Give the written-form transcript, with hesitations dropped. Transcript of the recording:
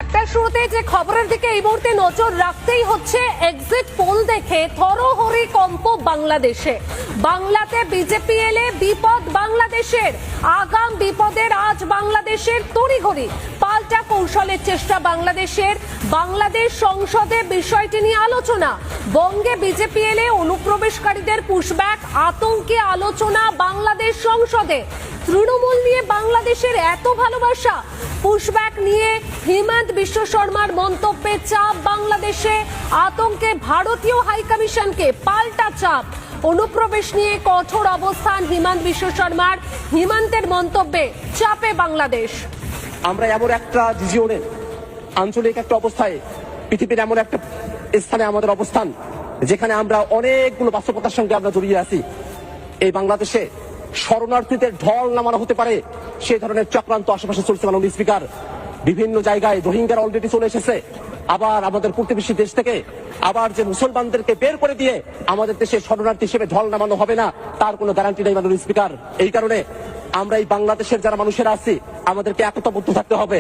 বার্তার শুরুতে যে খবরের দিকে এই মুহূর্তে নজর রাখতেই হচ্ছে, এক্সিট পোল দেখে থরহরি কম্প বাংলাদেশে। বাংলাতে বিজেপি এলে বিপদ বাংলাদেশের, আগাম বিপদের আজ বাংলাদেশের তড়িঘড়ি পাল্টা কৌশলের চেষ্টা বাংলাদেশের। বাংলাদেশ সংসদে বিষয়টি নিয়ে আলোচনা। বঙ্গে বিজেপি এলে অনুপ্রবেশকারীদের পুশব্যাক, আতঙ্কে আলোচনা বাংলাদেশ সংসদে। তৃণমূল নিয়ে বাংলাদেশের এত ভালোবাসা, পুশব্যাক নিয়ে হিমন্ত বিশ্ব শর্মার মন্তব্যে চাপ বাংলাদেশে। আতঙ্কে ভারতীয় হাইকমিশনকে পাল্টা চাপ। অনুপ্রবেশ নিয়ে কঠোর অবস্থান হিমন্ত বিশ্ব শর্মার। হিমন্তের মন্তব্যে চাপে বাংলাদেশ। আমরা এমন একটা রিজিয়নের আঞ্চলিক একটা অবস্থায়, পৃথিবীর এমন একটা স্থানে আমাদের অবস্থান, যেখানে আমরা অনেকগুলো বাস্তবতার সঙ্গে আমরা জড়িয়ে আছি। এই বাংলাদেশে শরণার্থীদের ঢল নামানো হতে পারে, সেই ধরনের চক্রান্ত আশেপাশে চলছে। মাননীয় স্পিকার, বিভিন্ন জায়গায় রোহিঙ্গারা অলরেডি চলে এসেছে। আবার আমাদের প্রতিবেশী দেশ থেকে আবার যে মুসলমানদেরকে বের করে দিয়ে আমাদের দেশে শরণার্থী হিসেবে ঢল নামানো হবে না, তার কোনো গ্যারান্টি নেই মাননীয় স্পিকার। এই কারণে আমরা এই বাংলাদেশের যারা মানুষেরা আছি, আমাদেরকে একতাবদ্ধ থাকতে হবে।